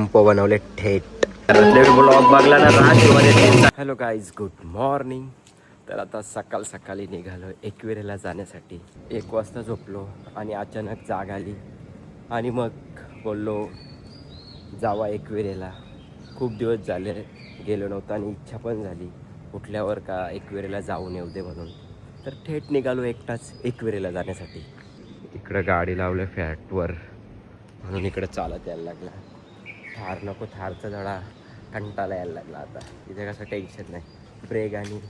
Tempo बनवले थेट blog बघला ना राजमध्ये. Hello guys, good morning. तर आता सकाळी निघालो एकविरेला जाण्यासाठी. 1 वाजता झोपलो आणि अचानक जाग आली आणि मग बोललो जावा एकविरेला. खूप दिवस झाले गेलो नव्हतं आणि इच्छा पण झाली उठल्यावर का एकविरेला जाऊन येऊ दे म्हणून. तर थेट निघालो एकटाच एकविरेला जाण्यासाठी. इकडं गाडी लावलं फॅटवर म्हणून इकडं चालत यायला लागला. थार नको, थारचा जरा कंटाळा यायला लागला आता. इथे कसं टेन्शन नाही, ब्रेक आणि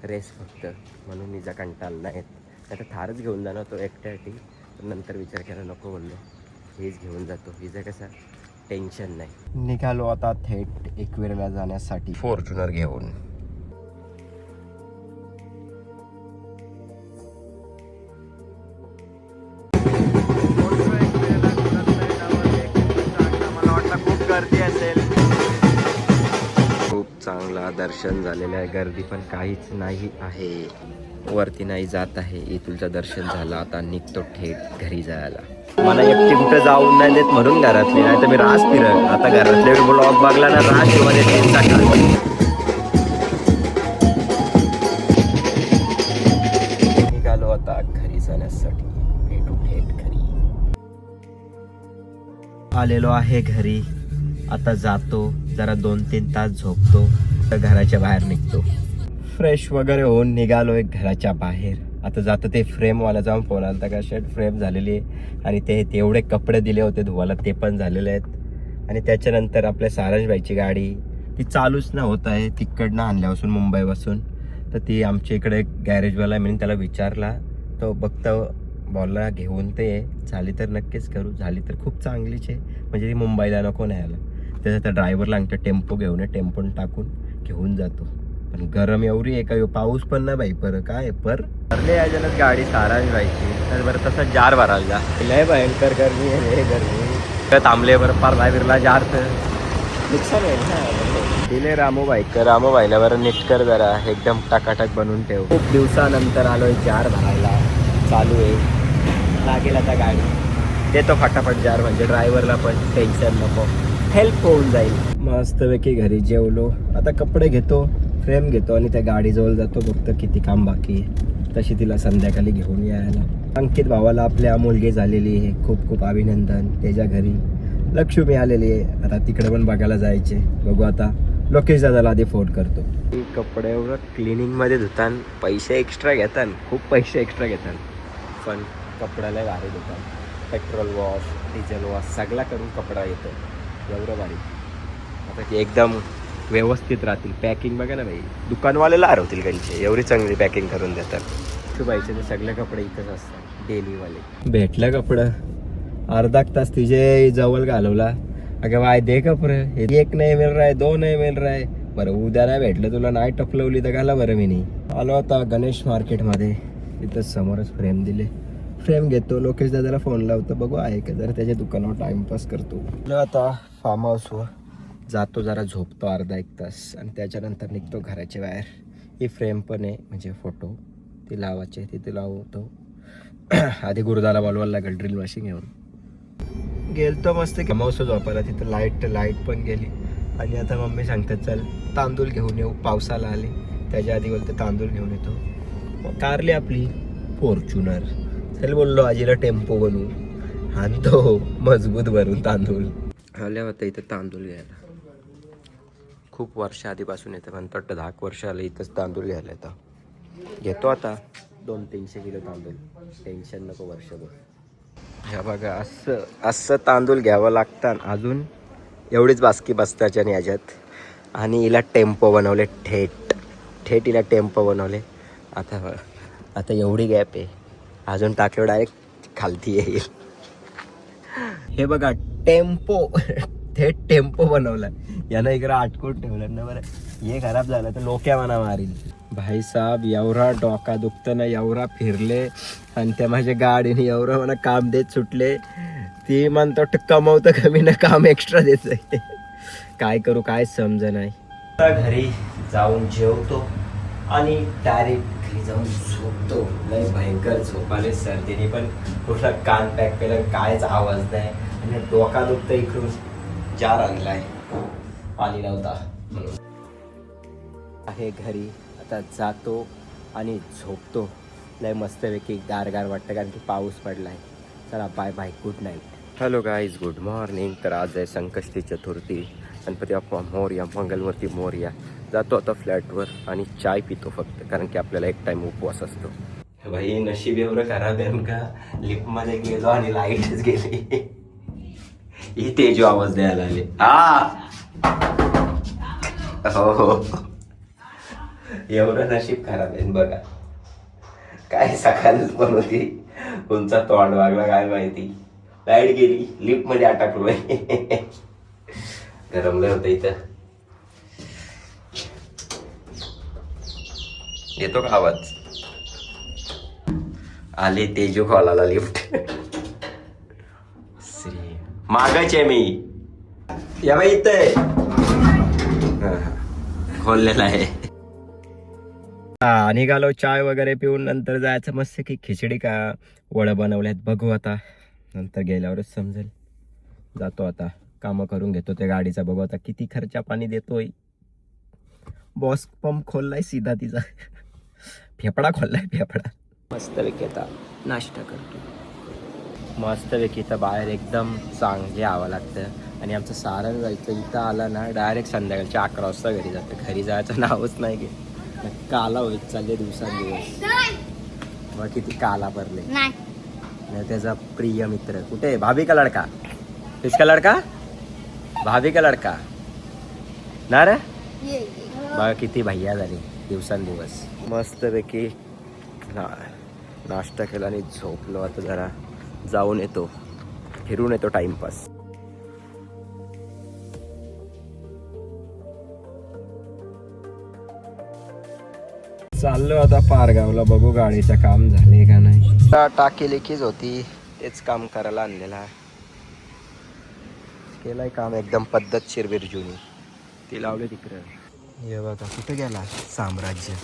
रेस फक्त, म्हणून इजा कंटाळा नाही येत. आता थारच घेऊन जाणार तो एकट्यासाठी, पण नंतर विचार केला नको, बोललो हेच घेऊन जातो, इजा कसं टेन्शन नाही. निघालो आता थेट एकविरेला जाण्यासाठी फॉर्च्युनर घेऊन. खूप चांगला दर्शन झालेलं आहे. गर्दी पण काहीच नाही आहे. वरती नाही जात आहे. इथुलचं दर्शन झालं. आता निघतो थेट घरी जायला. मला एकटी कुठं जाऊन नाही देत म्हणून घरातले, नाही तर मी रास फिरत. आता घरातले ब्लॉग बघला ना राजमध्ये निघालो आता घरी जाण्यासाठी. भेटू थेट घरी. आलेलो आहे घरी. आता जातो, जरा 2-3 तास झोपतो, तर घराच्या बाहेर निघतो. फ्रेश वगैरे होऊन निघालो एक घराच्या बाहेर. आता जातो ते फ्रेमवाला जाऊन फोन आला का शर्ट फ्रेम झालेली आहे आणि ते एवढे कपडे दिले होते धुवायला ते पण झालेले आहेत. आणि त्याच्यानंतर आपल्या सारंजबाईची गाडी ती चालूच न होत आहे तिकडनं आणल्यापासून, मुंबईपासून. तर ती आमच्या इकडे गॅरेजवाला म्हणून त्याला विचारला, तो बघता बोलला घेऊन ते झाली तर नक्कीच करू, झाली तर खूप चांगलीच आहे, म्हणजे ती मुंबईला नको न्यायला. त्याचा त्या ड्रायव्हरला आमच्या टेम्पो घेऊन टेम्पोन टाकून घेऊन जातो. पण गरम एवढी आहे का, पाऊस पण ना बाई पर काय पर भरले याच्यानंच गाडी सारांश व्हायची. तर बरं तसं जार भरायला लय भयंकर गरमी आहे रे. गरमी थांबले बरं पार लायब्ररीला जार तर नुकसान आहे ना. दिले रामूबाईला बरं नीट कर जरा, एकदम टाकाटाक बनवून ठेव. खूप दिवसानंतर आलोय जार भरायला. चालू आहे, लागेल आता गाडी. देतो फटाफट जार, म्हणजे ड्रायव्हरला पण टेन्शन नको, हेल्प होऊन जाईल. मस्तपैकी घरी जेवलो. आता कपडे घेतो, फ्रेम घेतो आणि त्या गाडीजवळ जातो. बघतो किती काम बाकी आहे, तशी तिला संध्याकाळी घेऊन यायला. अंकित भावाला आपल्या मुलगी झालेली आहे, खूप खूप अभिनंदन. त्याच्या घरी लक्ष्मी आलेली आहे. आता तिकडे पण बघायला जायचे. बघू आता लोकेश दादाला आधी फोन करतो. कपडे एवढं क्लिनिंगमध्ये धुतान पैसे एक्स्ट्रा घेतात, खूप पैसे एक्स्ट्रा घेतात, पण कपड्याला भारी धुतात. पेट्रोल वॉश, डिझेल वॉश सगळा करून कपडा येतो. एवढं भारी. आता ते एकदम व्यवस्थित राहतील. पॅकिंग बघा ना भाई, दुकानवाल्याला हरवतील त्यांचे, एवढी चांगली पॅकिंग करून देतात. शुभाईचे ते सगळे कपडे इथंच असतात डेलीवाले. भेटलं कपडं, अर्धा तास तिचे जवळ घालवला. अगं बाय दे कपडे, एक नाही मिळ रहा है, 2 नाही मिळ रहा है. बरं उद्या नाही भेटलं तुला, नाही टपलवली तर घाला बरं. मी नाही आलो आता गणेश मार्केटमध्ये. इथं समोरच फ्रेम दिले, फ्रेम घेतो. लोकेश दादाला फोन लावतो, बघू आहे का जरा त्याच्या दुकानावर टाइमपास करतो. आता फार्म हाऊसवर जातो, जरा झोपतो अर्धा 1 तास आणि त्याच्यानंतर निघतो घराच्या बाहेर. ही फ्रेम पण आहे, म्हणजे फोटो ती लावायचे, तिथे लावतो. आधी गुरुदाला बोलवायला लागेल ड्रिल मशीन घेऊन. गेलतो मस्त फार्म हाऊस झोपायला. तिथं लाईट पण गेली आणि आता मम्मी सांगतात चल तांदूळ घेऊन येऊ, पावसाला आले. त्याच्या आधी बोलते तांदूळ घेऊन येतो. कारली आपली फॉर्च्युनर. चल बोललो आजीला टेम्पो बनवू, आणतो मजबूत भरून तांदूळ. आल्या होता इथं तांदूळ घ्यायला. खूप वर्ष आधीपासून येतं, म्हणतो 10 वर्ष आलं इथंच तांदूळ घ्यायला येतं. घेतो आता 200-300 किलो तांदूळ, टेन्शन नको वर्षभर. ह्या बघा असं तांदूळ घ्यावं लागतं. अजून एवढीच बास्की बसताच्या आणि ह्याच्यात. आणि हिला टेम्पो बनवले थेट हिला टेम्पो बनवले. आता एवढी गॅप आहे, अजून टाकलं डायरेक्ट खालती येईल. हे बघा टेम्पो, थेट टेम्पो बनवला. यानं इकडं अटकून ठेवलं ना बरं. हे खराब झालं तर लोक्या मना मारील. भाई साहेब एवढा डोका दुखतं ना, एवढा फिरले आणि त्या माझ्या गाडीने एवढं मला काम देत सुटले. ती म्हणतो कमवतं कमी ना, काम एक्स्ट्रा देत. काय करू काय समज नाही. घरी जाऊन जेवतो आणि डायरेक्ट घरी जाऊन झोपतो. लय भयंकर झोप आले. सर्दीने पण कुठला कान पॅक केलं, कायच आवाज नाही आणि डोका दुखतं इकडून. जार आणलाय, पाणी नव्हता म्हणून. आहे घरी, आता जातो आणि झोपतो. लय मस्तपैकी गार वाटतं कारण की पाऊस पडलाय. चला bye bye, good night. Hello guys, good morning. तर आज आहे संकष्टी चतुर्थी. गणपती बाप्पा मोरया, मंगलमूर्ती मोरया. जातो आता फ्लॅटवर आणि चाय पितो फक्त, कारण की आपल्याला एक टाइम उपवास असतो. भाई नशीब एवढं खराब आहे का, लिफ्टमध्ये गेलो आणि लाईटच गेली. इथे जो आवाज द्यायला आले. हो, एवढं नशीब खराब आहे बघा. काय सकाळच पण होती, कोणचा तोंड वागला काय माहिती. लाईट गेली, लिफ्ट मध्ये अटकलोय. गरमलं होतं इथं. येतो का आवाज? आले तेजू कॉलाला लिफ्ट. मागायचे आहे मी, या बाई इथं खोललेला आहे. निघालो चाय वगैरे पिऊन. नंतर जायचं मस्त की खिचडी का वडं बनवल्यात बघू आता, नंतर गेल्यावरच समजेल. जातो आता, कामं करून घेतो त्या गाडीचा. बघू आता किती खर्चा पाणी देतोय. बॉस पंप खोललाय सीधा तिचा, फेफडा खोललाय फेफडा. मस्तपैकी आता नाश्ता करतो. मस्तपैकी इथं बाहेर एकदम चांगले यावं लागतं. आणि आमचं सारण जायचं इथं आला ना, डायरेक्ट संध्याकाळच्या 11 वाजता घरी जातं. घरी जायचं नावच नाही घे. काला होत चालले दिवसांदिवस. मग किती काला भरले. नाही त्याचा प्रिय मित्र कुठे? भाभी का लडका, किसका लडका, भाभी का लडका ना रे. बघा किती भैया झाली दिवसांदिवस. मस्तपैकी नाश्ता केला आणि झोपलो. आता जरा जाऊन येतो, फिरून येतो, टाइमपास. चाललो आता पारगावला, बघू गाडीचं काम झाले का नाही. टाकी लिकीज होती, तेच काम करायला आणलेला. केलंय काम एकदम पद्धतशीर बिरजूनी. ती लावली तिकडं. हे बघा कुठे गेला साम्राज्य.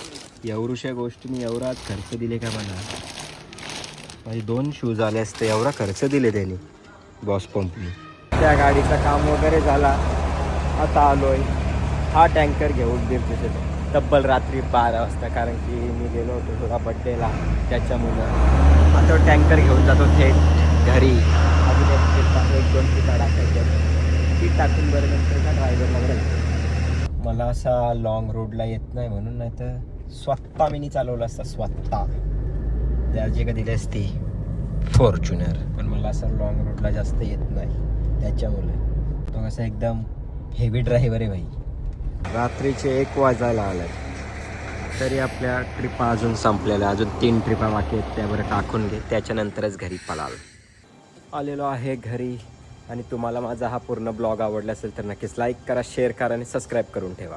एवढ्याशा गोष्टींनी एवढा खर्च दिले का मला. माझे 2 शूज आले असते, एवढा खर्च दिले त्यांनी बॉस पंपनी. त्या गाडीचं काम वगैरे झाला. आता आलोय हा टँकर घेऊन बिरजूचे तब्बल रात्री 12 वाजता, कारण की मी गेलो होतो थोडा बड्डेला त्याच्यामुळं. आता टँकर घेऊन जातो थेट घरी. अजून 1-2 टिपा टाकायचे, ती टाकून बरं नंतर का ड्रायव्हरला बरं. मला असा लॉंग रोडला येत नाही म्हणून, नाही तर स्वतः मी चालवलं असता स्वतः. त्याची का दिली असती फॉर्च्युनर, पण मला असं लॉंग रोडला जास्त येत नाही त्याच्यामुळे. तो कसं एकदम हेवी ड्रायव्हर आहे भाई. रात्रीचे 1 वाजायला आलाय तरी आपल्या ट्रिपा अजून संपलेल्या. अजून 3 ट्रिपा बाकी आहेत, त्यावर टाकून घे, त्याच्यानंतरच घरी पळाल. आलेलो आहे घरी. आणि तुम्हाला माझा हा पूर्ण ब्लॉग आवडला असेल तर नक्कीच लाईक करा, शेअर करा आणि सबस्क्राईब करून ठेवा.